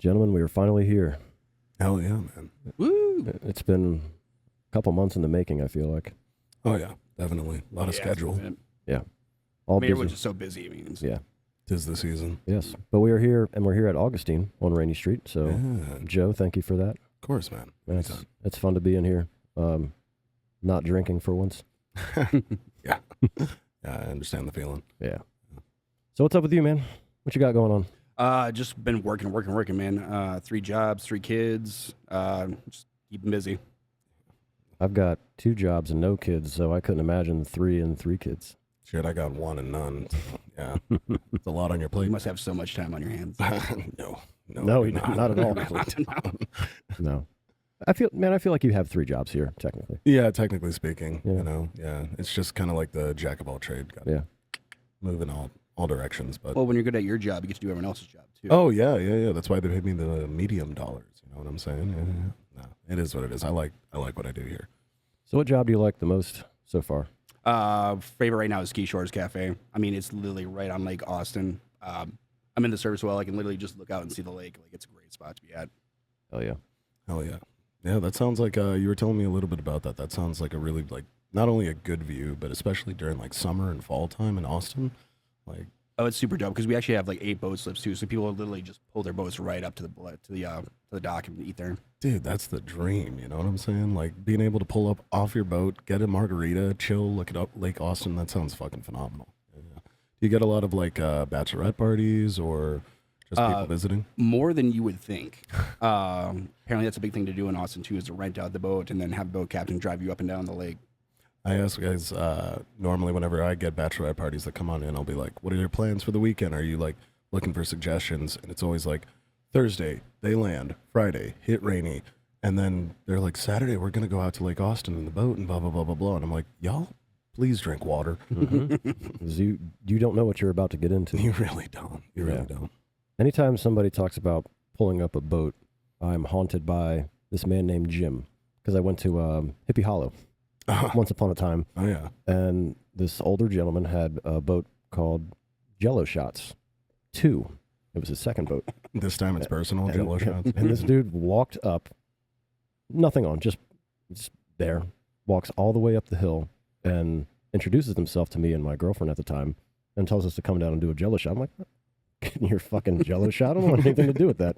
Gentlemen, we are finally here. Hell yeah, man. Woo! It's been a couple months in the making, I feel like. Oh yeah, definitely. A lot of schedule. Yeah. All busy. Everyone's just so busy. I mean, Yeah. 'Tis the season. Yes. But we are here, and we're here at Augustine on Rainey Street. So, Yeah, Joe, thank you for that. of course, man. It's fun to be in here. Not drinking for once. Yeah, I understand the feeling. Yeah. So what's up with you, man? What you got going on? just been working, man. 3 jobs, 3 kids. Just keeping busy. I've got 2 jobs and no kids, so I couldn't imagine 3 and 3 kids. Shit, I got 1 and none. So, yeah, it's a lot on your You plate. must have so much time on your hands. No, No, not at all. No. No. I feel like you have 3 jobs here, technically. Yeah, technically speaking, Yeah. it's just kind of like the jack of all trade. Got Yeah. move in all directions, but Well, when you're good at your job, you get to do everyone else's job too. oh yeah. That's why they paid me the medium dollars. You know what I'm saying? Yeah. No, it is what it is. I like what I do here. So what job do you like the most so far? Favorite right now is Ski Shores Cafe. I mean, it's literally right on Lake Austin. I'm in the service well. I can literally just look out and see the lake. Like, it's a great spot to be at. Hell yeah. Hell yeah. Yeah, that sounds like you were telling me a little bit about that. That sounds like a really not only a good view, but especially during like summer and fall time in Austin. Like, oh, it's super dope because we actually have like 8 boat slips too. So people literally just pull their boats right up to the dock and eat there. dude, that's the dream. You know what I'm saying? Like being able to pull up off your boat, get a margarita, chill, look at Lake Austin. That sounds fucking phenomenal. Yeah. Do you get a lot of like bachelorette parties or just people visiting? More than you would think. Apparently, that's a big thing to do in Austin too, is to rent out the boat and then have the boat captain drive you up and down the lake. I ask guys normally whenever I get bachelorette parties that come on in, I'll be like, "What are your plans for the weekend? Are you like looking for suggestions?" And it's always like, Thursday they land, Friday hit Rainy, and then they're like, Saturday we're gonna go out to Lake Austin in the boat and blah blah blah blah blah. And I'm like, y'all, please drink water. Mm-hmm. you don't know what you're about to get into. You really don't. You really don't. Anytime somebody talks about pulling up a boat, I'm haunted by this man named Jim because I went to Hippie Hollow once upon a time. Oh yeah. And this older gentleman had a boat called Jello Shots 2. It was his second boat. This time it's personal, Jello shots. And this dude walked up, nothing on, just there, walks all the way up the hill and introduces himself to me and my girlfriend at the time and tells us to come down and do a Jello shot. I'm like, getting your fucking Jello shot? I don't want anything to do with that.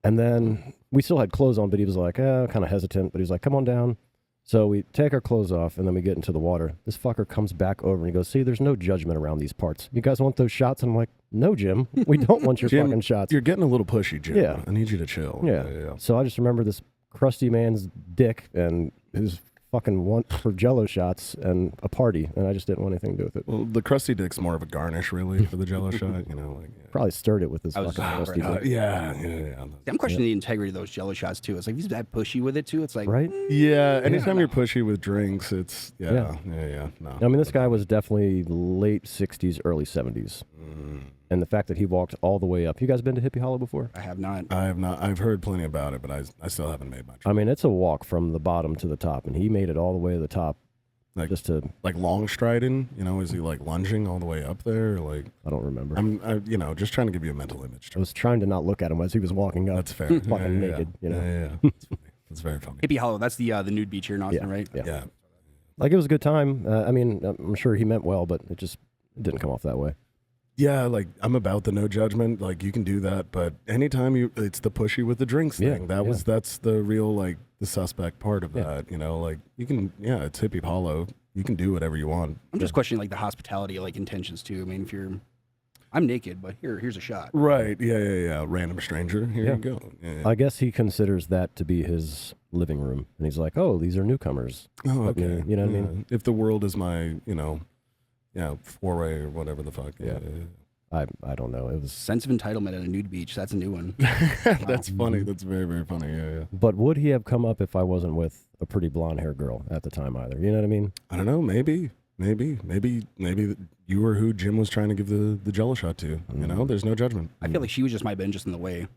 And then we still had clothes on, but he was like, kind of hesitant, but he was like, come on down. So we take our clothes off, and then we get into the water. This fucker comes back over, and he goes, see, there's no judgment around these parts. You guys want those shots? And I'm like, no, Jim. We don't want your Jim, fucking shots. You're getting a little pushy, Jim. Yeah. I need you to chill. Yeah. So I just remember this crusty man's dick and his fucking want for Jello shots and a party, and I just didn't want anything to do with it. Well, the crusty dick's more of a garnish, really, for the Jello shot. You know, like Probably stirred it with this I was fucking crusty right. dick. yeah. I'm questioning the integrity of those Jello shots too. It's like, he's that pushy with it too. It's like, Right? Yeah, anytime you're pushy with drinks, it's yeah. No. I mean, this guy was definitely late 60s, early 70s. And the fact that he walked all the way up. You guys been to Hippie Hollow before? I have not. I have not. I've heard plenty about it, but I still haven't made much. I mean, it's a walk from the bottom to the top, and he made it all the way to the top. Like, just to, like long striding, you know, is he like lunging all the way up there? Or like, I don't remember. just trying to give you a mental image. I was trying to not look at him as he was walking up. That's fair. Fucking naked, you know. Yeah. That's funny. That's very funny. Hippie Hollow, that's the nude beach here in Austin, right? Yeah. Like, it was a good time. I mean, I'm sure he meant well, but it didn't come off that way. Yeah, like, I'm about the no judgment. Like, you can do that, but anytime it's the pushy with the drinks thing. That's the real, like, the suspect part of that. You know, like, you can, it's Hippie Hollow. You can do whatever you want. I'm just questioning like the hospitality, like intentions too. I mean, I'm naked, but here's a shot. Right. Yeah. Random stranger. Here you go. Yeah. I guess he considers that to be his living room, and he's like, "Oh, these are newcomers." Oh, okay. You know what I mean? If the world is my, foray or whatever the fuck. Yeah. I don't know. It was Sense of entitlement at a nude beach. That's a new one. That's funny. That's very, very funny. Yeah. But would he have come up if I wasn't with a pretty blonde haired girl at the time either? You know what I mean? I don't know. Maybe you were who Jim was trying to give the Jello shot to. You know, there's no judgment. I feel like she might have been just in the way.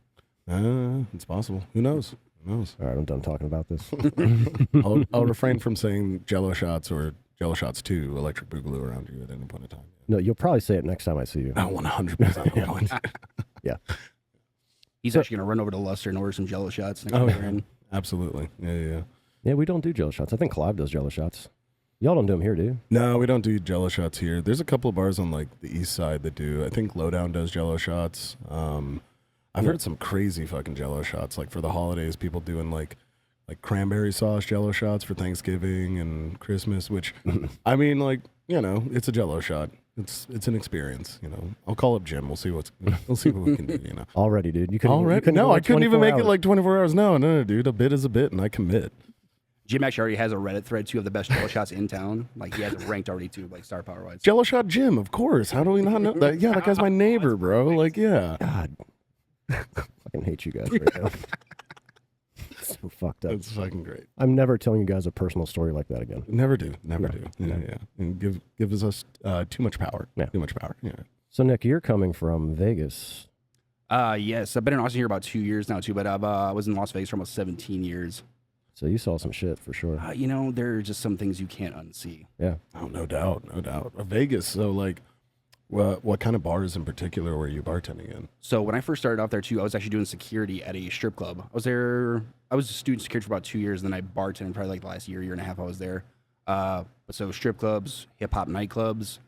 It's possible. Who knows? All right, I'm done talking about this. I'll refrain from saying Jello shots or Jello shots 2, electric boogaloo around you at any point in time. No, you'll probably say it next time I see you. I 100% Yeah. He's actually gonna run over to Luster and order some Jello shots. Next Oh, time we're yeah. in. Absolutely. Yeah. Yeah, we don't do Jello shots. I think Clive does Jello shots. Y'all don't do them here, do you? No, we don't do Jello shots here. There's a couple of bars on like the east side that do. I think Lowdown does Jello shots. I've heard some crazy fucking Jello shots. Like for the holidays, people doing like cranberry sauce Jello shots for Thanksgiving and Christmas. Which, I mean, like it's a Jello shot. It's an experience. I'll call up Jim. We'll see what we can do. Already, dude. You couldn't. Already? You couldn't No, go I like couldn't even 24 make it hours. like 24 hours. No, dude. A bit is a bit, and I commit. Jim actually already has a Reddit thread too of the best Jello shots in town. Like he has it ranked already too, like star power wise. Jello shot Jim, of course. How do we not know that? Yeah, that guy's my neighbor, bro. Like, yeah. God, I fucking hate you guys right now. So fucked up. That's fucking great. I'm never telling you guys a personal story like that again. Never do. No. Yeah. And gives us too much power. Yeah. Too much power. Yeah. So Nick, you're coming from Vegas. Yes, I've been in Austin here about 2 years now too, but I was in Las Vegas for almost 17 years. So you saw some shit for sure. There are just some things you can't unsee. Yeah. Oh, no doubt. Vegas. So, like, what kind of bars in particular were you bartending in? So when I first started off there too, I was actually doing security at a strip club. I was a student security for about 2 years, and then I bartended probably like the last year and a half I was there. But so strip clubs, hip hop nightclubs.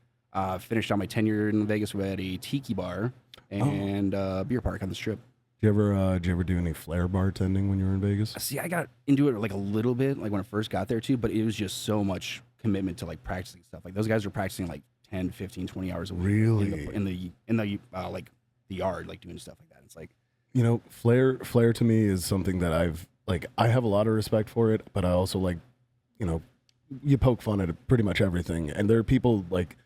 Finished out my tenure in Vegas at a tiki bar and beer park on the strip. Did you ever do any flair bartending when you were in Vegas? See, I got into it like a little bit, like when I first got there too, but it was just so much commitment to like practicing stuff. Like those guys were practicing like 10, 15, 20 hours a week. Really? In the like the yard, like doing stuff like that. It's like, flair to me is something that I have a lot of respect for it, but I also like, you poke fun at pretty much everything. And there are people like,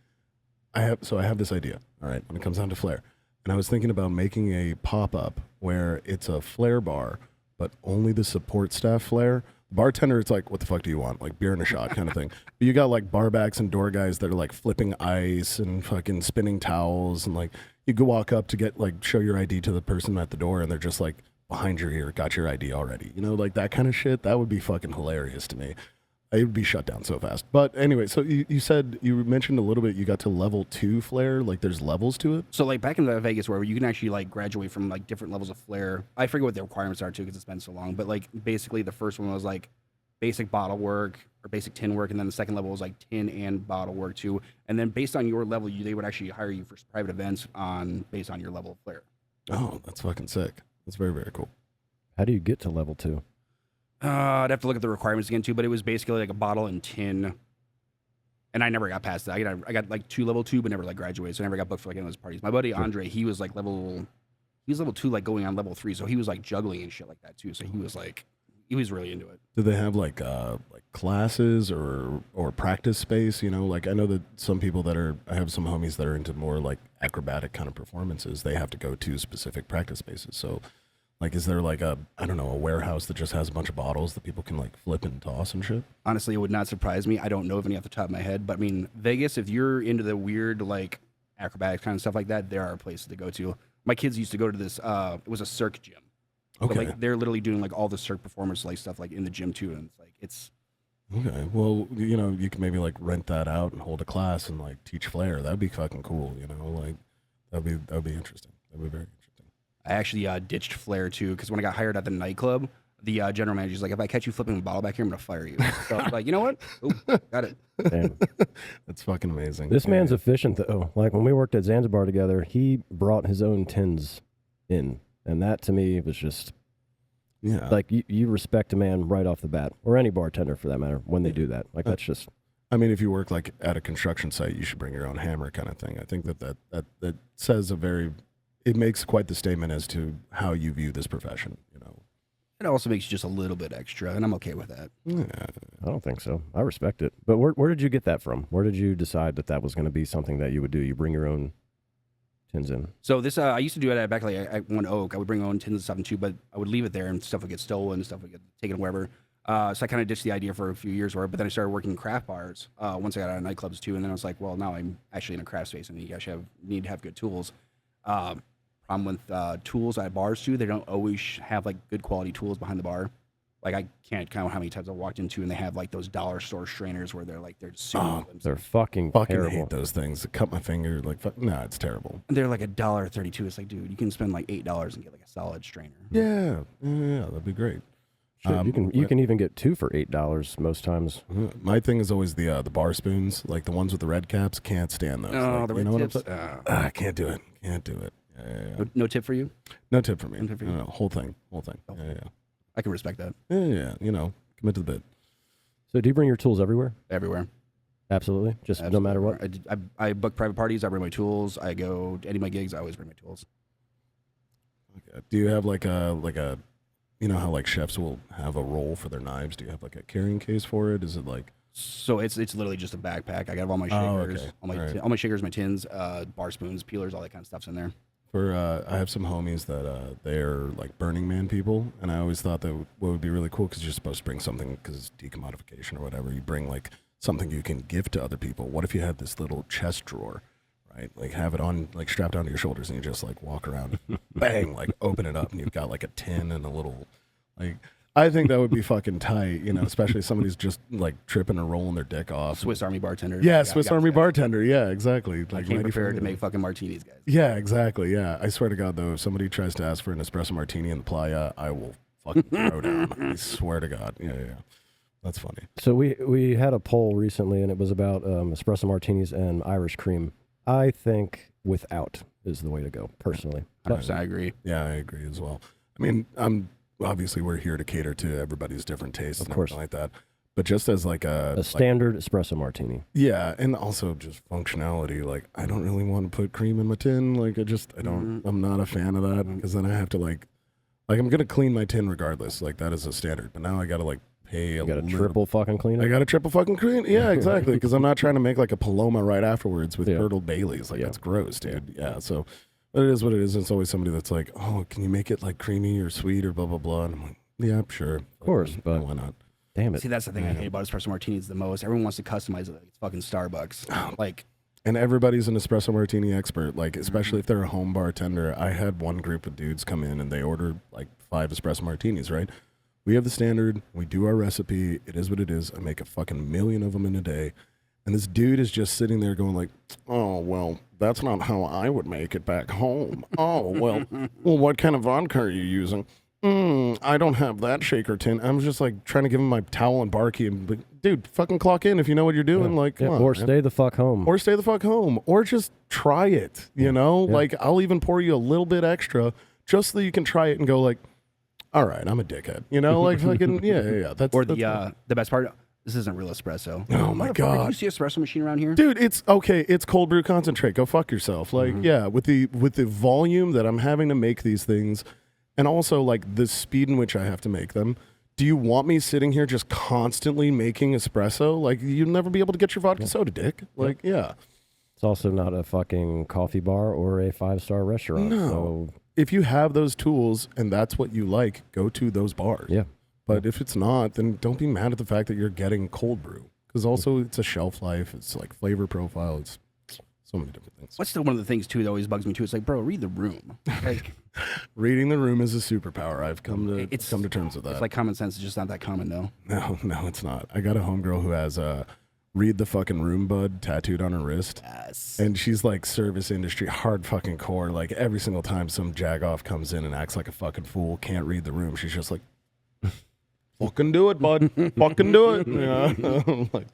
I have this idea, all right, when it comes down to flair. And I was thinking about making a pop-up where it's a flair bar, but only the support staff flair. Bartender, it's like, what the fuck do you want? Like beer and a shot kind of thing. But you got like barbacks and door guys that are like flipping ice and fucking spinning towels. And like you go walk up to get like show your ID to the person at the door and they're just like behind your ear, got your ID already. Like that kind of shit. That would be fucking hilarious to me. It would be shut down so fast. But anyway, so you mentioned a little bit you got to level 2 flair. Like there's levels to it. so like back in the Vegas where you can actually like graduate from like different levels of flair. I forget what the requirements are too because it's been so long. But like basically the first one was like basic bottle work or basic tin work, and then the second level was like tin and bottle work too. And then based on your level, they would actually hire you for private events based on your level of flair. Oh, that's fucking sick. That's very, very cool. How do you get to level 2? I'd have to look at the requirements again too, but it was basically like a bottle and tin. And I never got past that. I got like level 2, but never like graduated. So I never got booked for like any of those parties. My buddy Andre, he was level 2, like going on level 3. So he was like juggling and shit like that too. So he was really into it. Do they have like classes or practice space? Like I know that some people I have some homies that are into more like acrobatic kind of performances. They have to go to specific practice spaces. So like, is there like a warehouse that just has a bunch of bottles that people can like flip and toss and shit? Honestly, it would not surprise me. I don't know of any off the top of my head, but I mean, Vegas, if you're into the weird like acrobatic kind of stuff like that, there are places to go to. My kids used to go to this. It was a circ gym. Okay. So, like they're literally doing like all the circ performance like stuff like in the gym too, and it's Okay. Well, you can maybe like rent that out and hold a class and like teach flair. That'd be fucking cool. Like that'd be interesting. That'd be very interesting. I actually ditched flair too because when I got hired at the nightclub, the general manager's like, if I catch you flipping a bottle back here, I'm gonna fire you. So I was like, you know what? Ooh, got it. Damn. That's fucking amazing. This man's efficient though. Like when we worked at Zanzibar together, he brought his own tins in, and that to me was just like you respect a man right off the bat, or any bartender for that matter, when they do that. Like that's just. I mean, if you work like at a construction site, you should bring your own hammer, kind of thing. I think that says it makes quite the statement as to how you view this profession. It also makes you just a little bit extra, and I'm okay with that. Yeah. I don't think so. I respect it. But where did you get that from? Where did you decide that was going to be something that you would do? You bring your own tins in. So this, I used to do it back like at One Oak. I would bring my own tins and stuff too, but I would leave it there, and stuff would get stolen, stuff would get taken wherever. So I kind of ditched the idea for a few years, but then I started working in craft bars once I got out of nightclubs too, and then I was like, well, now I'm actually in a craft space, and you actually need to have good tools. Problem with tools at bars too, they don't always have like good quality tools behind the bar. Like I can't count how many times I walked into and they have like those dollar store strainers where they're super They're fucking terrible. hate those things. Cut my finger. Like, no, it's terrible. And they're like $1.32. It's like, dude, you can spend like $8 and get like a solid strainer. Yeah, that'd be great. Shit, you can even get 2 for $8 most times. My thing is always the bar spoons, like the ones with the red caps. Can't stand those. Oh, like, the red you know tips. What I'm saying? I can't do it. Can't do it. Yeah. No tip for you? No tip for me. No tip for you? No, whole thing. Oh. Yeah. I can respect that. Yeah. Commit to the bit. So do you bring your tools everywhere? Everywhere. Absolutely. Just Absolutely. no matter what? I book private parties. I bring my tools. I go to any of my gigs. I always bring my tools. Okay. Do you have like a you know how like chefs will have a roll for their knives? Do you have like a carrying case for it? Is it like? So it's literally just a backpack. I got all my shakers, okay. all my shakers, my tins, bar spoons, peelers, all that kind of stuff's in there. I have some homies that they're like Burning Man people, and I always thought that what would be really cool because you're supposed to bring something because it's decommodification or whatever. You bring like something you can give to other people. What if you had this little chest drawer, right? Like have it on like strapped onto your shoulders, and you just like walk around, bang, like open it up, and you've got like a tin and a little like. I think that would be fucking tight, especially if somebody's just like tripping or rolling their dick off. Swiss Army bartender. Yeah, Swiss Army bartender. Yeah, exactly. I Like came prepared to make fucking martinis, guys. Yeah, exactly. Yeah, I swear to God, though, if somebody tries to ask for an espresso martini in the playa, I will fucking throw down. I swear to God. Yeah. That's funny. So we had a poll recently, and it was about espresso martinis and Irish cream. I think without is the way to go, personally. I agree. Yeah, I agree as well. I mean, obviously we're here to cater to everybody's different tastes and everything like that. But just as like a standard espresso martini. Yeah, and also just functionality. Like, I don't really want to put cream in my tin. Like, I'm not a fan of that because then I have to like I'm going to clean my tin regardless. Like, that is a standard. But now I got to like pay You got to triple fucking clean it? I got to triple fucking clean. Yeah, exactly. Because I'm not trying to make like a Paloma right afterwards with curdled Baileys. Like, that's gross, dude. Yeah, so... But it is what it is. It's always somebody that's like, oh, can you make it like creamy or sweet or blah, blah, blah. And I'm like, yeah, sure. Of course, but why not? Damn it. See, that's the thing I hate about espresso martinis the most. Everyone wants to customize it like it's fucking Starbucks. Like, and everybody's an espresso martini expert, like, especially if they're a home bartender. I had one group of dudes come in and they ordered like 5 espresso martinis, right? We have the standard. We do our recipe. It is what it is. I make a fucking million of them in a day. And this dude is just sitting there going like, oh, well, that's not how I would make it back home. Oh, well, what kind of vodka are you using? I don't have that shaker tin. I was just like trying to give him my towel and bar key and like, dude, fucking clock in if you know what you're doing. Like, come on, or man. stay the fuck home. Or stay the fuck home. Or just try it, you know? Like, I'll even pour you a little bit extra just so you can try it and go like, all right, I'm a dickhead. You know, like fucking, yeah. That's, or the best part, this isn't real espresso. Oh my God. Do you see an espresso machine around here? Dude, it's okay. It's cold brew concentrate. Go fuck yourself. Like, with the volume that I'm having to make these things, and also like the speed in which I have to make them. Do you want me sitting here just constantly making espresso? Like, you'll never be able to get your vodka soda, dick. Like, yeah. It's also not a fucking coffee bar or a 5-star restaurant. No. So if you have those tools and that's what you like, go to those bars. yeah. But if it's not, then don't be mad at the fact that you're getting cold brew. Because also it's a shelf life. It's like flavor profile. It's so many different things. What's one of the things, too, that always bugs me, too? It's like, bro, read the room. Like, reading the room is a superpower. I've come to terms with that. It's like common sense. It's just not that common, though. No, it's not. I got a homegirl who has read the fucking room bud tattooed on her wrist. Yes. And she's like service industry, hard fucking core. Like every single time some jagoff comes in and acts like a fucking fool, can't read the room, she's just like, fucking do it, bud. Fucking do it. Yeah. Like,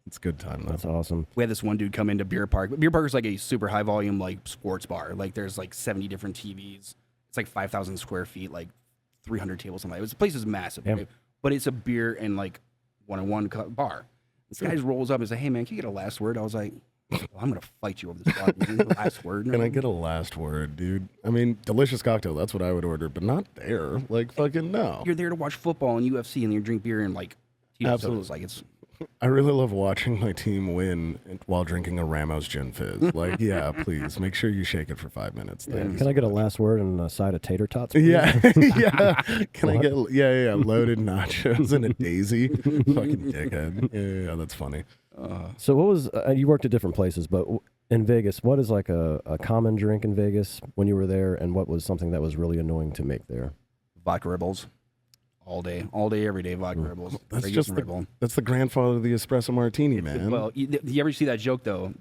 it's a good time, though. That's awesome. We had this one dude come into Beer Park. Beer Park is like a super high volume, like sports bar. Like there's like 70 different TVs. It's like 5,000 square feet, like 300 tables. Something. The place is massive, right? But it's a beer and like one-on-one bar. This guy rolls up and says, "Hey man, can you get a last word?" I was like, well, "I'm gonna fight you over this bar. Can you get a last word?" Can I get a last word, dude? I mean, delicious cocktail. That's what I would order, but not there. Like fucking no. You're there to watch football and UFC, and you drink beer and like Absolutely. sodas. Like it's. I really love watching my team win while drinking a Ramos Gin Fizz. Like, yeah, please make sure you shake it for 5 minutes. Can I get a last word and a side of tater tots? Please? Yeah, yeah. Can I get loaded nachos and a daisy? Fucking dickhead. Yeah, that's funny. So what was you worked at different places, but in Vegas, what is like a common drink in Vegas when you were there, and what was something that was really annoying to make there? Vodka Rebels. all day, every day. Vodka Red Bulls. That's Regular just and Red Bull. that's the grandfather of the espresso martini, man. Well, you ever see that joke though?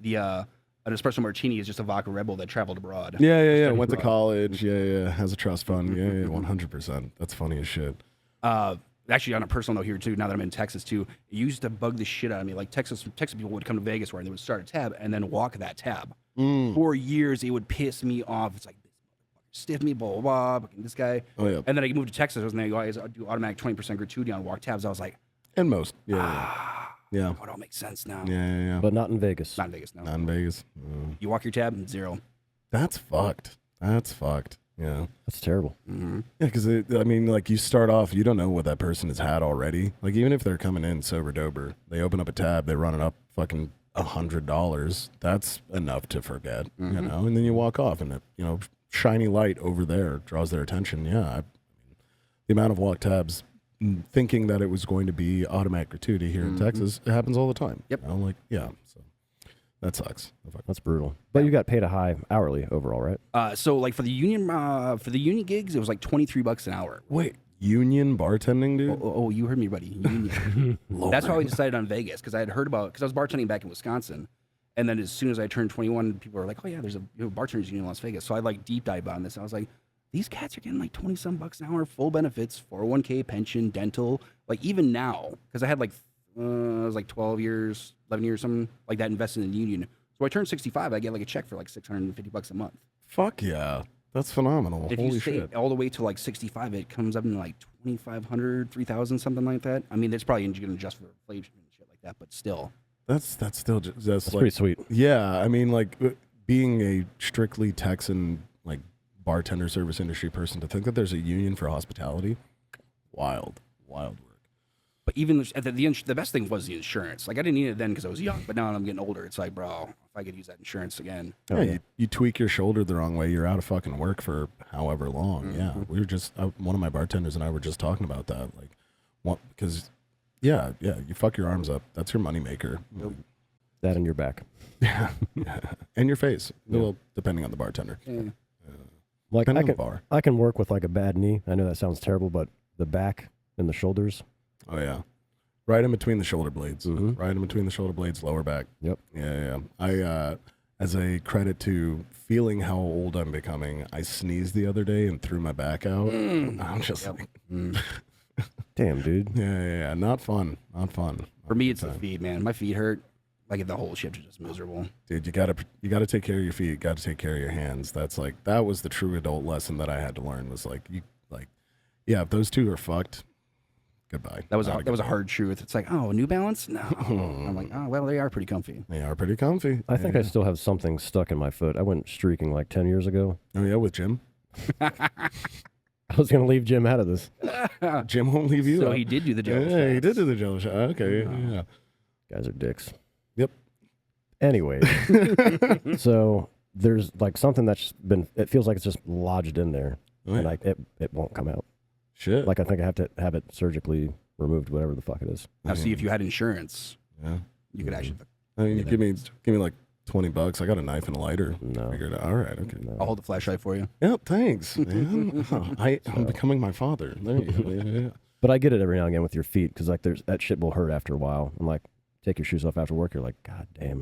An espresso martini is just a vodka Red Bull that traveled abroad. Yeah. Went to college. Yeah. Has a trust fund. Yeah. 100%. That's funny as shit. Actually, on a personal note here too, now that I'm in Texas too, it used to bug the shit out of me. Like Texas people would come to Vegas where they would start a tab and then walk that tab. For years, it would piss me off. It's like, this motherfucker stiff me, blah, blah, blah, this guy. Oh, yeah. And then I moved to Texas and they always do automatic 20% gratuity on walk tabs. I was like, And most. Yeah. oh, it all makes sense now. Yeah. But not in Vegas. Not in Vegas, no. Not in Vegas. You walk your tab, 0. That's fucked. Yeah. That's terrible. Yeah, because I mean, like you start off, you don't know what that person has had already. Like even if they're coming in sober dober, they open up a tab, they run it up fucking $100. That's enough to forget, you know. And then you walk off, and shiny light over there draws their attention. Yeah, the amount of walk tabs, thinking that it was going to be automatic gratuity here in Texas, it happens all the time. Yep. So that sucks. That's brutal. But you got paid a high hourly overall, right? So like for the union gigs, it was like $23 an hour. Wait, union bartending, dude? Oh, you heard me, buddy. Union. That's why we decided on Vegas, because I had heard about, because I was bartending back in Wisconsin, and then as soon as I turned 21, people were like, "Oh yeah, there's a bartenders union in Las Vegas." So I like deep dive on this. I was like, these cats are getting like $20-some an hour, full benefits, 401k, pension, dental. Like even now, because I had like it was like 12 years, 11 years, something like that invested in the union. So I turned 65, I get like a check for like $650 a month. Fuck yeah. That's phenomenal. If Holy you stay shit. all the way to like 65, it comes up in like 2,500, 3,000, something like that. I mean, it's probably going to adjust for inflation and shit like that, but still. That's still just That's like, pretty sweet. Yeah, I mean, like being a strictly Texan like bartender service industry person, to think that there's a union for hospitality, wild work. But even the best thing was the insurance. Like I didn't need it then because I was young, but now I'm getting older. It's like, bro, if I could use that insurance again. Yeah, you tweak your shoulder the wrong way, you're out of fucking work for however long. Yeah, we were just one of my bartenders and I were just talking about that, like, because yeah, you fuck your arms up. That's your moneymaker. That in your back. Yeah, and your face. Well, depending on the bartender. Yeah. Like Depending on the bar. I can work with like a bad knee. I know that sounds terrible, but the back and the shoulders. Oh yeah, right in between the shoulder blades. Mhm. Right in between the shoulder blades, lower back. Yep. Yeah. I as a credit to feeling how old I'm becoming, I sneezed the other day and threw my back out. I'm just like, Damn, dude. yeah. Not fun. For me, it's the feet, man. My feet hurt. Like the whole shift is just miserable. Dude, you gotta take care of your feet. You gotta take care of your hands. That was the true adult lesson that I had to learn. Was if those two are fucked, goodbye. That was a hard truth. It's like, oh, New Balance? No. I'm like, oh, well, they are pretty comfy. They are pretty comfy. I think I still have something stuck in my foot. I went streaking like 10 years ago. Oh yeah, with Jim. I was going to leave Jim out of this. Jim won't leave you. So out. he did do the jello Yeah, he shots. did do the jello shot. Okay, yeah. Guys are dicks. Yep. Anyway, so there's like something that's been, it feels like it's just lodged in there. Oh, yeah. And it won't come out. Shit. Like I think I have to have it surgically removed, whatever the fuck it is. Now, see, if you had insurance, Yeah. you could actually. I mean, give me like $20. I got a knife and a lighter. No. Figured it out. All right. Okay. No. I'll hold the flashlight for you. Yep. Thanks, man. I'm becoming my father. There you go. Yeah. But I get it every now and again with your feet because like that shit will hurt after a while. I'm like, take your shoes off after work. You're like, God damn.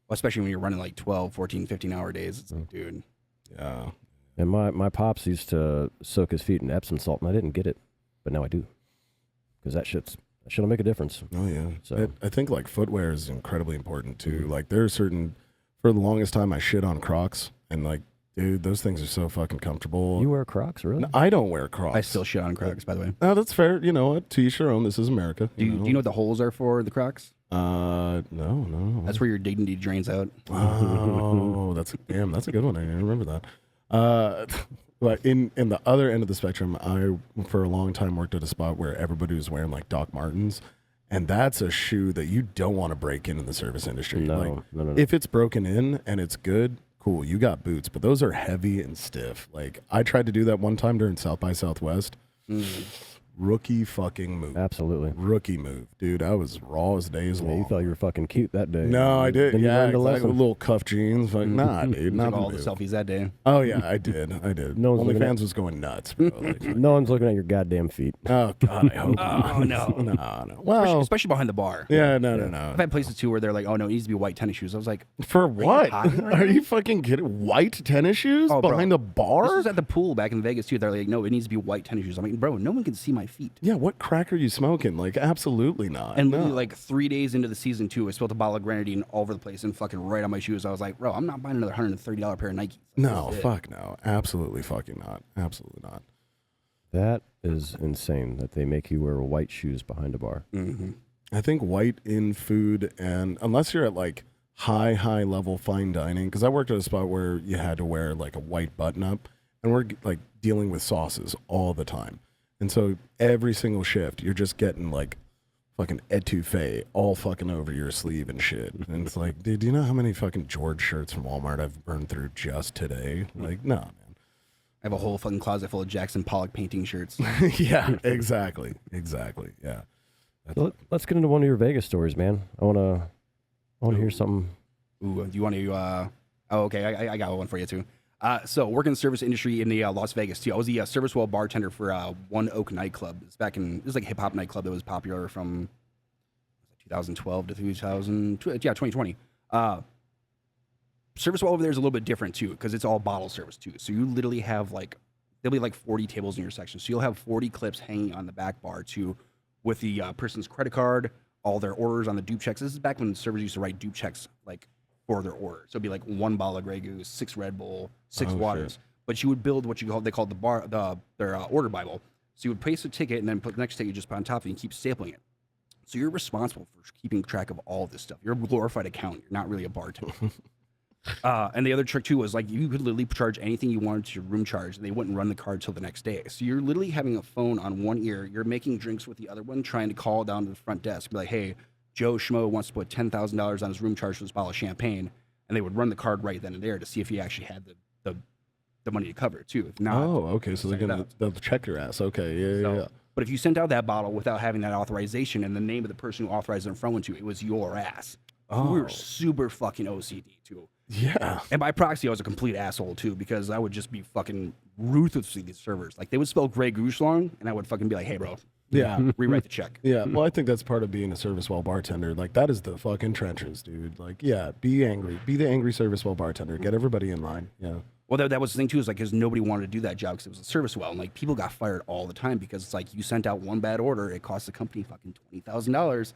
Well, especially when you're running like 12, 14, 15-hour days. It's like, dude. Yeah. And my pops used to soak his feet in Epsom salt, and I didn't get it, but now I do because that shit'll make a difference. Oh yeah. So I think like footwear is incredibly important too. Like there are certain, for the longest time I shit on Crocs, and like, dude, those things are so fucking comfortable. You wear Crocs, really? No, I don't wear Crocs. I still shit on Crocs, by the way. No, that's fair. You know what? To each their own. This is America. Do you know what the holes are for the Crocs? No. That's where your dignity drains out. Oh, that's a good one. I didn't remember that. But in the other end of the spectrum, I for a long time worked at a spot where everybody was wearing like Doc Martens, and that's a shoe that you don't want to break in the service industry. No. If it's broken in and it's good, cool, you got boots, but those are heavy and stiff. Like I tried to do that one time during South by Southwest. Rookie fucking move. Absolutely. Rookie move, dude. I was raw as days Yeah, long. you thought you were fucking cute that day. No, I did. Then you Yeah, learned a exactly. lesson. Little cuff jeans. Like, nah, dude. Not Took the all the move. selfies that day. Oh yeah, I did. No one's looking OnlyFans was going nuts, bro. Like, No one's looking at your goddamn feet. oh god, I hope. Oh, not. no. no. Well, Especially behind the bar. yeah, no. I've had places too where they're like, oh no, it needs to be white tennis shoes. I was like, For what? high right Are now? you fucking kidding? White tennis shoes Oh, bro. behind a this bar? was at the pool back in Vegas too. They're like, no, it needs to be white tennis shoes. I'm like, bro, no one can see my feet. Yeah, what crack are you smoking? Like, absolutely not. And no. literally, like 3 days into the season too, I spilled a bottle of grenadine all over the place and fucking right on my shoes. I was like, bro, I'm not buying another $130 pair of Nikes. Like, No, this is it. fuck no. Absolutely fucking not. Absolutely not. That is insane that they make you wear white shoes behind a bar. Mm-hmm. I think white in food, and unless you're at like high level fine dining, because I worked at a spot where you had to wear like a white button up, and we're like dealing with sauces all the time. And so every single shift, you're just getting like fucking etouffee all fucking over your sleeve and shit. And it's like, dude, do you know how many fucking George shirts from Walmart I've burned through just today? Like, no, man. I have a whole fucking closet full of Jackson Pollock painting shirts. Yeah, exactly. Yeah. Let's get into one of your Vegas stories, man. I wanna hear something. Ooh, do you want to? Oh, okay. I got one for you too. So working in the service industry in the Las Vegas too. I was the service well bartender for One Oak nightclub. It's back in, it was like a hip hop nightclub that was popular from 2012 to 2020. Service well over there is a little bit different too because it's all bottle service too. So you literally have like, there'll be like 40 tables in your section. So you'll have 40 clips hanging on the back bar too, with the person's credit card, all their orders on the dupe checks. This is back when servers used to write dupe checks like for their order. So it'd be like 1 bottle of Grey Goose, 6 Red Bull, 6 waters. Shit. But you would build what they called their order Bible. So you would paste a ticket and then put the next ticket you just put on top of it and keep stapling it. So you're responsible for keeping track of all this stuff. You're a glorified accountant. You're not really a bartender. And the other trick too was like you could literally charge anything you wanted to your room charge, and they wouldn't run the card till the next day. So you're literally having a phone on one ear, you're making drinks with the other one, trying to call down to the front desk, be like, "Hey, Joe Schmo wants to put $10,000 on his room charge for this bottle of champagne," and they would run the card right then and there to see if he actually had the money to cover it too. If not, Okay, so they'll check your ass. Okay, yeah. But if you sent out that bottle without having that authorization and the name of the person who authorized it in front of you, it was your ass. We were super fucking OCD too. Yeah. And by proxy, I was a complete asshole too because I would just be fucking ruthless with these servers. Like they would spell Grey Goose wrong, and I would fucking be like, "Hey, bro, Yeah. rewrite the check." Yeah, well, I think that's part of being a service well bartender. Like, that is the fucking trenches, dude. Like, yeah, be angry. Be the angry service well bartender. Get everybody in line. Yeah. Well, that was the thing too, is like because nobody wanted to do that job because it was a service well, and like people got fired all the time because it's like you sent out one bad order, it cost the company fucking $20,000.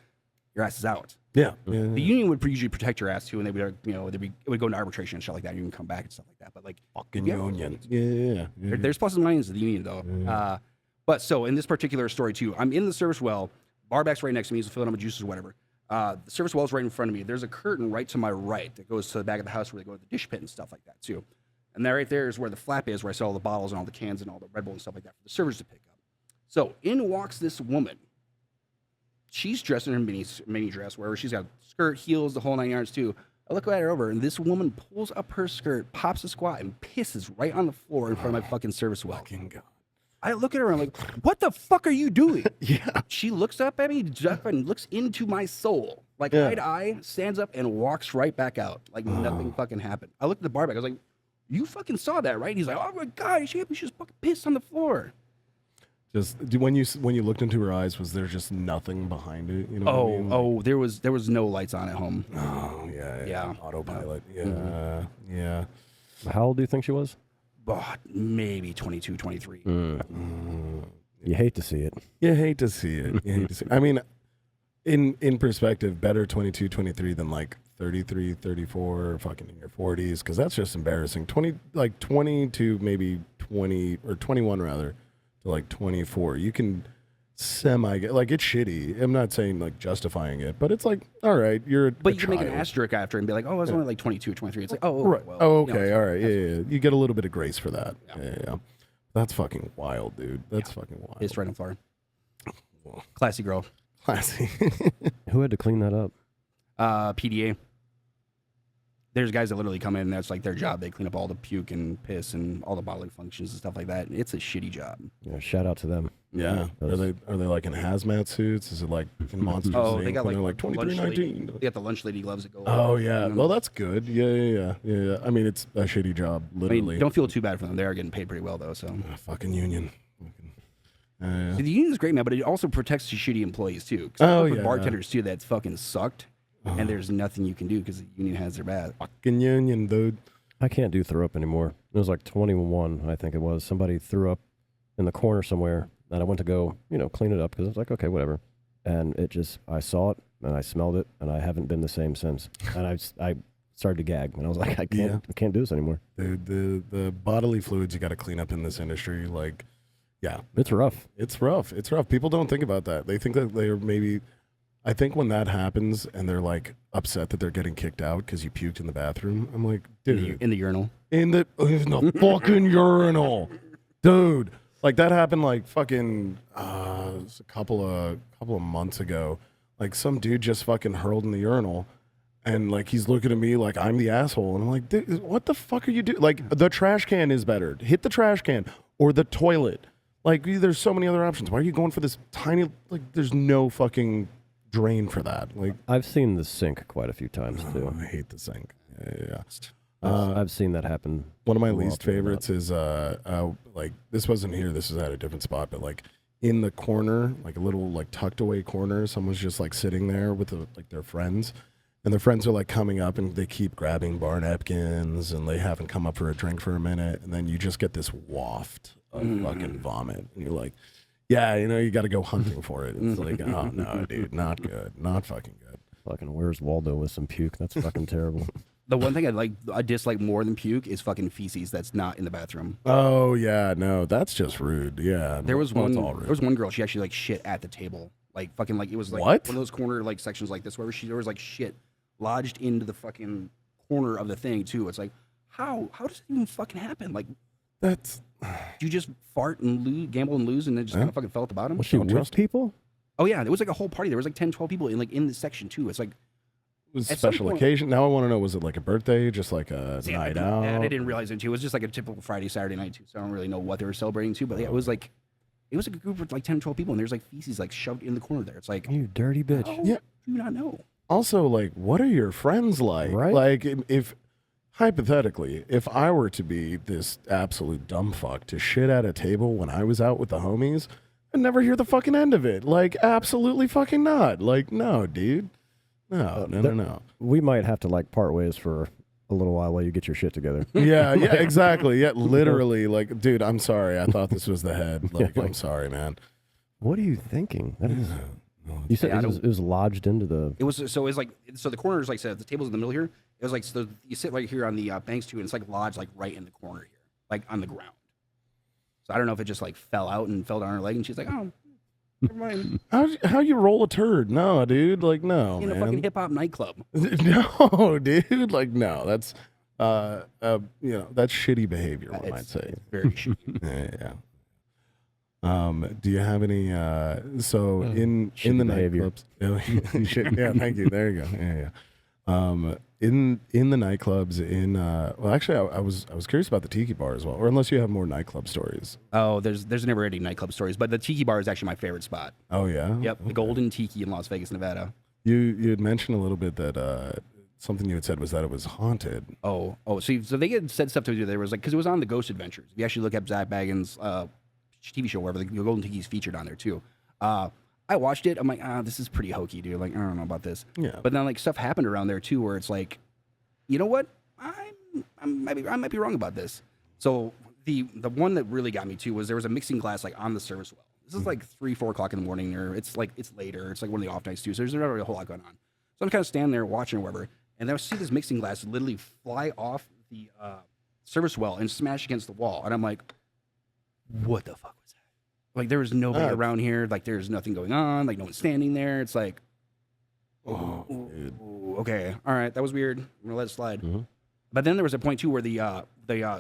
Your ass is out. Yeah. The union would usually protect your ass too, and they would, it would go into arbitration and stuff like that. You can come back and stuff like that. But like, Fucking yeah. union. Yeah. There's pluses and minuses to the union though. But so in this particular story too, I'm in the service well, bar back's right next to me, he's filling up my juices or whatever. The service well's right in front of me. There's a curtain right to my right that goes to the back of the house where they go to the dish pit and stuff like that too. And that right there is where the flap is, where I sell all the bottles and all the cans and all the Red Bull and stuff like that for the servers to pick up. So in walks this woman. She's dressed in her mini dress, wherever she's got skirt, heels, the whole 9 yards too. I look at her over, and this woman pulls up her skirt, pops a squat, and pisses right on the floor in front of my fucking service well. Fucking God. I look at her, and I'm like, "What the fuck are you doing?" Yeah. She looks up at me, and looks into my soul, like eye to eye, stands up, and walks right back out, like nothing fucking happened. I looked at the bar back. I was like, "You fucking saw that, right?" He's like, "Oh my God, she just fucking pissed on the floor." Just when you looked into her eyes, was there just nothing behind it? You know what I mean? There was no lights on at home. Oh, yeah. Autopilot. Yeah. How old do you think she was? Maybe 22, 23. You hate to see it. You hate to see it. I mean, in perspective, better 22, 23 than like 33, 34, fucking in your 40s, because that's just embarrassing. 20 to maybe 20 or 21 rather. To like 24, you can get like, it's shitty. I'm not saying like justifying it, but it's like, all right, But you can make an asterisk after and be like, "Oh, I was only like 22, 23. It's like, "Oh, right. well, Okay, all right, yeah. You get a little bit of grace for that. Yeah. That's fucking wild, dude. That's fucking wild. It's right on the floor. Classy girl. Classy. Who had to clean that up? PDA. There's guys that literally come in and that's like their job. They clean up all the puke and piss and all the bodily functions and stuff like that. It's a shitty job. Yeah, shout out to them. Yeah. Are they like in hazmat suits? Is it like in Monsters Oh, Inc. they got when like they're like the lunch lady. 2319? They got the lunch lady gloves that go. Oh yeah. and Well, that's good. Yeah. I mean, it's a shitty job, I literally. mean, don't feel too bad for them. They are getting paid pretty well though. So Fucking union. Yeah. See, the union's great, man, but it also protects the shitty employees too. 'Cause Oh, I've worked with yeah. bartenders too that's fucking sucked, and there's nothing you can do because the union has their back. Fucking union, dude. I can't do throw up anymore. It was like 21, I think it was. Somebody threw up in the corner somewhere, and I went to go, clean it up because I was like, okay, whatever. And I saw it, and I smelled it, and I haven't been the same since. And I started to gag, and I was like, I can't do this anymore. Dude, the bodily fluids you got to clean up in this industry, like, yeah, It's rough. it's rough. It's rough. People don't think about that. They think that they're maybe. I think when that happens and they're like upset that they're getting kicked out because you puked in the bathroom, I'm like, dude, In the urinal. in the fucking urinal, dude. Like that happened like fucking it was a couple of months ago. Like some dude just fucking hurled in the urinal, and like he's looking at me like I'm the asshole, and I'm like, dude, what the fuck are you doing? Like the trash can is better. Hit the trash can or the toilet. Like there's so many other options. Why are you going for this tiny? Like there's no fucking drain for that. Like I've seen the sink quite a few times too. I hate the sink. Yeah. I've seen that happen. One of my more least often than favorites is like this wasn't here. This was at a different spot, but like in the corner, like a little like tucked away corner, someone's just like sitting there with like their friends, and their friends are like coming up and they keep grabbing bar napkins and they haven't come up for a drink for a minute, and then you just get this waft of fucking vomit, and you're like, yeah, you got to go hunting for it. It's like, oh no, dude, not good, not fucking good. Fucking where's Waldo with some puke? That's fucking terrible. The one thing I dislike more than puke is fucking feces that's not in the bathroom. Oh yeah, no, that's just rude. Yeah, There was well, one. it's all There rude. was one girl. She actually like shit at the table. Like fucking like it was like What? one of those corner like sections like this where there was like shit lodged into the fucking corner of the thing too. It's like how does it even fucking happen? Like That's do you just fart and lose, gamble and lose, and then just kind of fucking fell at the bottom? Was she Don't with trust people? Oh yeah, there was like a whole party. There was like 10, 12 people in this section too. It's like it was a At some special point- occasion. Now I want to know, was it like a birthday, just like a see, night I out? didn't realize it too. It was just like a typical Friday, Saturday night too. So I don't really know what they were celebrating too. But yeah, it was like a group of like 10, 12 people, and there's like feces like shoved in the corner there. It's like You dirty bitch. how Yeah. do you not know? Also, like, what are your friends like? Right? Like, if hypothetically, if I were to be this absolute dumb fuck to shit at a table when I was out with the homies, I'd never hear the fucking end of it. Like, absolutely fucking not. Like, no, dude. No. We might have to like part ways for a little while you get your shit together. Yeah, exactly. Yeah, literally. Like, dude, I'm sorry. I thought this was the head. Like, I'm sorry, man. What are you thinking? That is, you said Yeah, I it was lodged into the. It was like the corner is like so the table's in the middle here. It was like so you sit right here on the banks too, and it's like lodged like right in the corner here, like on the ground. So I don't know if it just like fell out and fell down her leg, and she's like, oh, never mind. How you roll a turd? No, dude. Like, no, In a man. fucking hip hop nightclub. No, dude. Like, no. That's that's shitty behavior, one might It's say. very shitty. Yeah. Do you have any? So in the shitty behavior. nightclubs, shit, yeah. Thank you. There you go. Yeah. In the nightclubs, well, actually, I was curious about the tiki bar as well, or unless you have more nightclub stories. Oh, there's never any nightclub stories, but the Tiki Bar is actually my favorite spot. Oh yeah. Yep, the Golden Tiki in Las Vegas, Nevada. You had mentioned a little bit that something you had said was that it was haunted. Oh, so they had said stuff to do. There was like because it was on the Ghost Adventures. If you actually look up Zach Bagans' TV show, wherever the Golden Tiki's featured on there too. I watched it. I'm like, this is pretty hokey, dude. Like, I don't know about this. Yeah. But then like stuff happened around there too, where it's like, you know what? I might be wrong about this. So the one that really got me too was there was a mixing glass like on the service well. This is like 3-4 o'clock in the morning, or it's later. It's like one of the off nights too. So there's not really a whole lot going on. So I'm kind of standing there watching or whatever, and then I see this mixing glass literally fly off the service well and smash against the wall, and I'm like, what the fuck was that? Like there was nobody around here. Like there's nothing going on. Like no one's standing there. It's like, Dude. okay, all right, that was weird. I'm gonna let it slide. Mhm. But then there was a point too where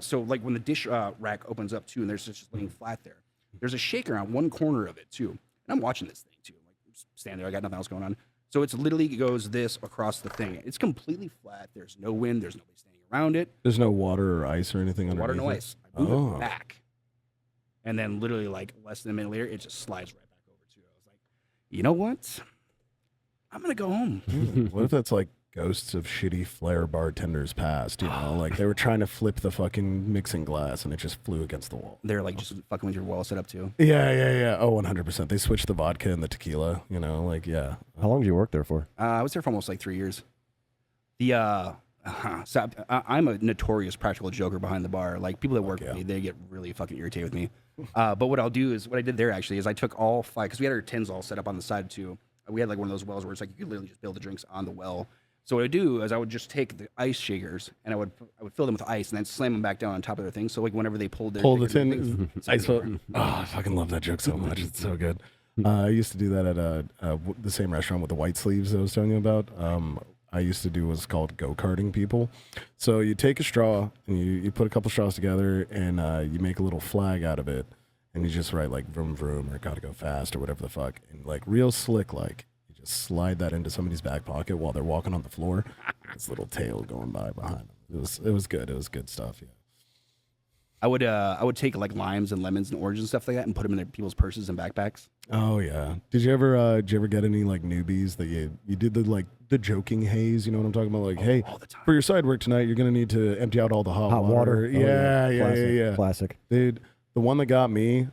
so like when the dish rack opens up too, and there's just laying flat there. There's a shaker on one corner of it too, and I'm watching this thing too. Like I'm just standing there, I got nothing else going on. So it's literally goes this across the thing. It's completely flat. There's no wind. There's nobody standing around it. There's no water or ice or anything underneath Water, no it? ice. I move Oh. it back. And then literally like less than a minute later, it just slides right back over to it. I was like, you know what? I'm gonna go home. What if that's like ghosts of shitty flair bartenders past? You know, like they were trying to flip the fucking mixing glass and it just flew against the wall. They're like just fucking with your well set up too. Yeah. Oh, 100%. They switched the vodka and the tequila. You know, like yeah. How long did you work there for? I was there for almost like 3 years. So I'm a notorious practical joker behind the bar. Like people that work with me, they get really fucking irritated with me. But what I'll do is what I did there actually is I took all 5 because we had our tins all set up on the side too. We had like one of those wells where it's like you could literally just build the drinks on the well. So what I do is I would just take the ice shakers and I would fill them with ice and then slam them back down on top of their thing. So like whenever they pull the tin, ice. Oh, I fucking love that joke so much. It's so good. I used to do that at the same restaurant with the white sleeves I was telling you about. I used to do what's called go-karting people. So you take a straw and you put a couple straws together and you make a little flag out of it. And you just write like vroom vroom or gotta go fast or whatever the fuck. And like real slick, like you just slide that into somebody's back pocket while they're walking on the floor. This little tail going by behind them. It was good. It was good stuff, yeah. I would take like limes and lemons and oranges and stuff like that and put them in people's purses and backpacks. Oh yeah. Did you ever get any like newbies that you did the joking haze? You know what I'm talking about? Like, hey, all the time. For your side work tonight, you're gonna need to empty out all the hot water. Yeah. Classic. Dude, the one that got me,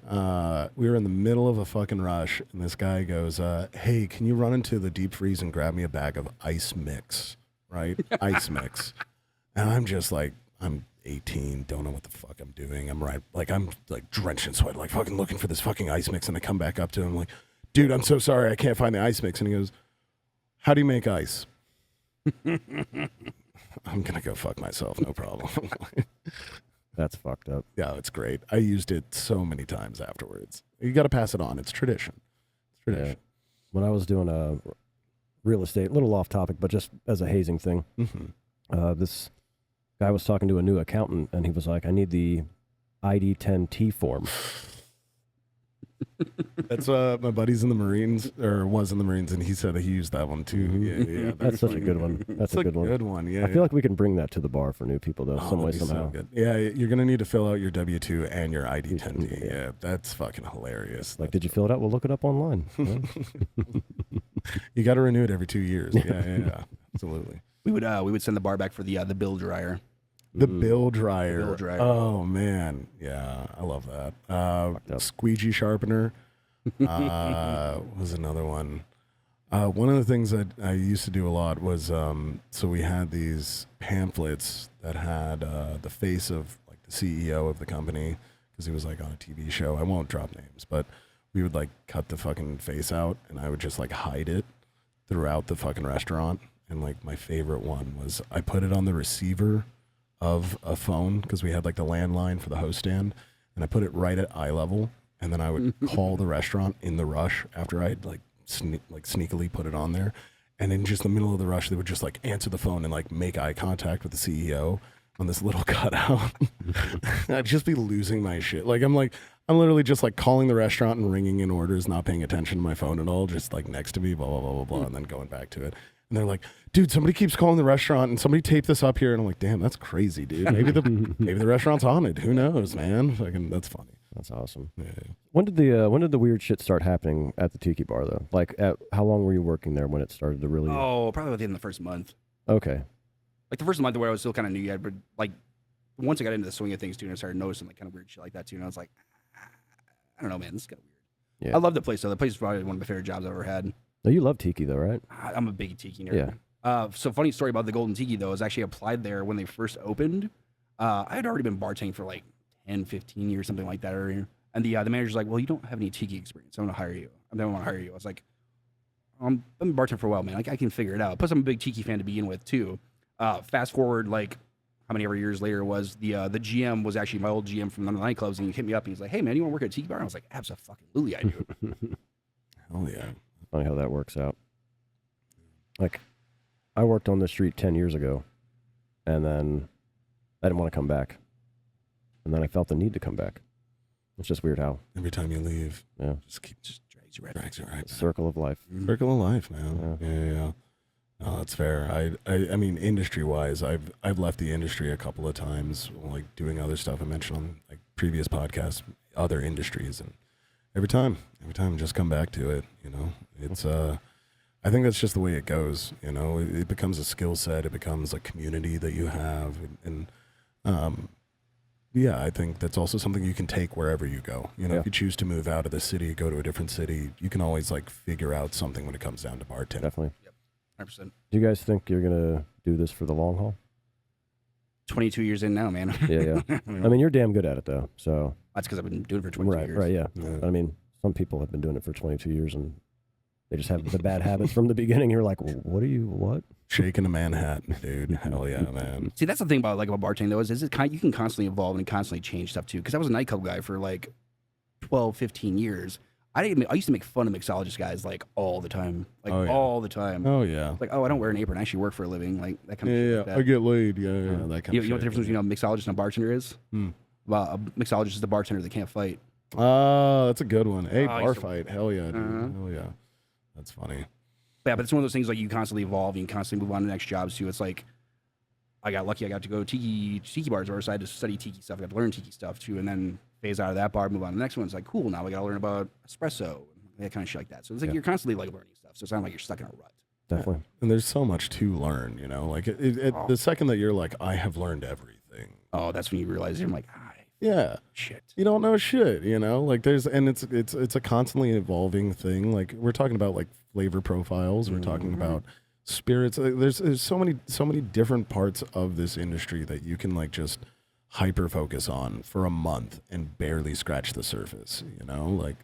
we were in the middle of a fucking rush, and this guy goes, hey, can you run into the deep freeze and grab me a bag of ice mix, right? Ice mix. And I'm just like, I'm 18, don't know what the fuck I'm doing. I'm drenched in sweat, like fucking looking for this fucking ice mix, and I come back up to him like, dude, I'm so sorry, I can't find the ice mix. And he goes, how do you make ice? I'm gonna go fuck myself, no problem. That's fucked up. Yeah, it's great. I used it so many times afterwards. You got to pass it on. It's tradition. Yeah. When I was doing a real estate, a little off topic, but just as a hazing thing, this guy was talking to a new accountant, and he was like, I need the ID10T form. That's my buddy's in the Marines, or was in the Marines, and he said that he used that one too. Yeah. That's such a good one. That's a good one. Good one. Yeah. I feel like we can bring that to the bar for new people though, some way somehow. So yeah, you're gonna need to fill out your W-2 and your ID10T. Yeah, that's fucking hilarious. Like, did you fill it out? We'll look it up online. You got to renew it every 2 years. Yeah, absolutely. We would send the bar back for the bill dryer. The bill dryer. Bill dryer. Oh man, yeah, I love that. Squeegee sharpener was another one. One of the things that I used to do a lot was so we had these pamphlets that had the face of like the CEO of the company because he was like on a TV show. I won't drop names, but we would like cut the fucking face out and I would just like hide it throughout the fucking restaurant. And like my favorite one was I put it on the receiver of a phone because we had like the landline for the host stand, and I put it right at eye level, and then I would call the restaurant in the rush after I'd like sneakily put it on there, and in just the middle of the rush they would just like answer the phone and like make eye contact with the CEO on this little cutout. I'd just be losing my shit. I'm literally just like calling the restaurant and ringing in orders, not paying attention to my phone at all, just like next to me, blah blah blah blah blah, and then going back to it. And they're like, dude, somebody keeps calling the restaurant and somebody taped this up here. And I'm like, damn, that's crazy, dude. Maybe the restaurant's haunted. Who knows, man? That's funny. That's awesome. Yeah. When did the weird shit start happening at the Tiki Bar though? Like, how long were you working there when it started to really? Oh, probably within the first month. Okay. Like the first month where I was still kind of new yet, but like once I got into the swing of things too, and I started noticing like kind of weird shit like that too, and I was like, I don't know, man, this is kind of weird. Yeah. I love the place though. The place is probably one of my favorite jobs I've ever had. No, you love Tiki though, right? I'm a big Tiki nerd. Yeah. So funny story about the Golden Tiki though is actually applied there when they first opened. I had already been bartending for like 10, 15 years, something like that earlier. And the manager's like, well, you don't have any Tiki experience. I'm going to hire you. I don't want to hire you. I was like, I've been bartending for a while, man. Like, I can figure it out. Plus, I'm a big Tiki fan to begin with, too. Fast forward, like, how many ever years later was the GM was actually my old GM from the nightclubs, and he hit me up, and he's like, hey, man, you want to work at a Tiki Bar? And I was like, absolutely, I do. Hell yeah. Funny how that works out. Like, I worked on the street 10 years ago, and then I didn't want to come back. And then I felt the need to come back. It's just weird how. Every time you leave, yeah, just drags you right. Circle of life. Circle of life, man. Yeah. No, that's fair. I mean, industry wise, I've left the industry a couple of times, like doing other stuff. I mentioned on like previous podcasts, other industries, and every time just come back to it. You know, it's I think that's just the way it goes. You know, it becomes a skill set. It becomes a community that you have, and yeah, I think that's also something you can take wherever you go. You know, Yeah. if you choose to move out of the city, go to a different city, you can always like figure out something when it comes down to bartending. Definitely. 100%. Do you guys think you're gonna do this for the long haul? 22 years in now, man. Yeah, yeah. I mean, you're damn good at it though. So that's because I've been doing it for 22 years. right, yeah. Yeah. I mean, some people have been doing it for 22 years and they just have the bad habits from the beginning. You're like, what? Shaking a Manhattan, dude. Hell yeah, man. See, that's the thing about bartending though, is you can constantly evolve and constantly change stuff too. Because I was a nightclub guy for like 12, 15 years. I used to make fun of mixologist guys like all the time, like Oh, yeah. all the time. Oh yeah. Like, oh, I don't wear an apron. I actually work for a living, like that kind of Yeah, shit. yeah. Like that. I get laid. Yeah, that kind You of know what shit. the difference between a mixologist and a bartender is? Well, a mixologist is the bartender that can't fight. Oh, that's a good one. Hey, Oh, I bar used to- fight. Hell yeah, dude. Uh-huh. Hell yeah. That's funny. Yeah, but it's one of those things like you constantly evolve and you constantly move on to the next jobs too. It's like I got lucky. I got to go to tiki bars, or so I had to study tiki stuff. I got to learn tiki stuff too, and then phase out of that bar, move on to the next one. It's like cool. Now I got to learn about espresso and that kind of shit like that. So it's like Yeah. you're constantly like learning stuff. So it's not like you're stuck in a rut. Definitely. And there's so much to learn, you know. Like the second that you're like, I have learned everything. Oh, that's when you realize you're like, Yeah. shit. You don't know shit, you know. Like it's a constantly evolving thing. Like we're talking about like flavor profiles. We're talking about spirits. There's so many different parts of this industry that you can like just hyper focus on for a month and barely scratch the surface. You know, like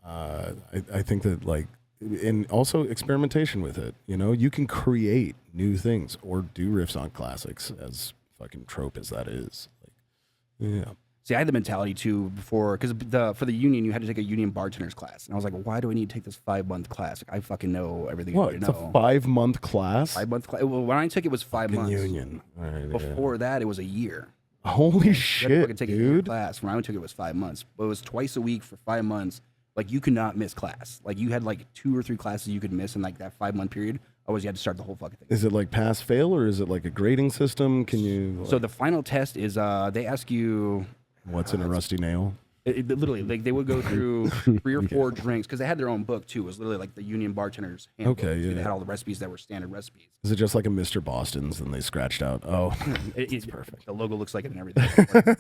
I think that like. And also experimentation with it. You know, you can create new things or do riffs on classics, as fucking trope as that is. Like, yeah. See, I had the mentality too before, because for the union, you had to take a union bartender's class. And I was like, why do I need to take this 5-month class? Like, I fucking know everything I What? need It's to a know. 5-month class? 5-month class. Well, when I took it was 5 months. Union. All right, Before that, it was a year. yeah. Holy You had to shit, fucking take a year dude. class. When I took it was 5 months. But it was twice a week for 5 months. Like, you could not miss class. Like, you had like 2 or 3 classes you could miss in like that 5-month period. Otherwise, you had to start the whole fucking thing. Is it like pass fail or is it like a grading system? Can you? So the final test is they ask you. What's in a rusty nail? Literally, like they would go through 3 or 4 drinks because they had their own book too. It was literally like the union bartender's handbook. Okay, So yeah. They had all the recipes that were standard recipes. Is it just like a Mr. Boston's and they scratched out? Oh, It's perfect. The logo looks like it and everything.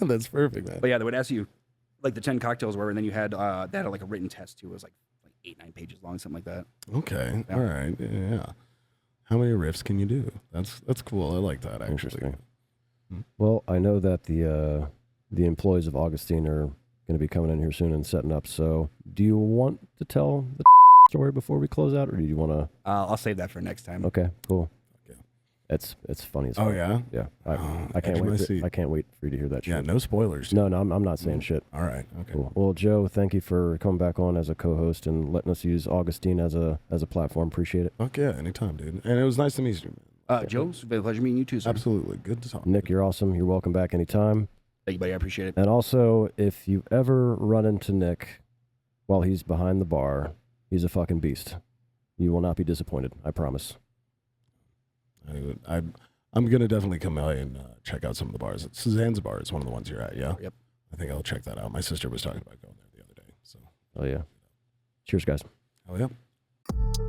that's perfect, man. But yeah, they would ask you like the 10 cocktails were, and then you had they had like a written test too. It was like 8-9 pages long, something like that. Okay, Yeah. all right, yeah. How many riffs can you do? That's cool. I like that actually. Interesting. Well, I know that the employees of Augustine are going to be coming in here soon and setting up. So, do you want to tell the story before we close out, or do you want to? I'll save that for next time. Okay, cool. Okay. It's funny as Oh fuck. yeah. Yeah. I edge can't of my wait. seat. I can't wait for you to hear that shit. Yeah. No spoilers. No, I'm not saying shit. All right. Okay. Cool. Well, Joe, thank you for coming back on as a co-host and letting us use Augustine as a platform. Appreciate it. Fuck yeah, anytime, dude. And it was nice to meet you, man. Joe, it's been a pleasure meeting you too, sir. Absolutely. Good to talk. Nick, you're awesome. You're welcome back anytime. Thank you, buddy. I appreciate it. And also, if you ever run into Nick while he's behind the bar, he's a fucking beast. You will not be disappointed. I promise. I'm going to definitely come out and check out some of the bars. Suzanne's bar is one of the ones you're at, yeah? Yep. I think I'll check that out. My sister was talking about going there the other day. So, Oh, yeah. Cheers, guys. hell yeah.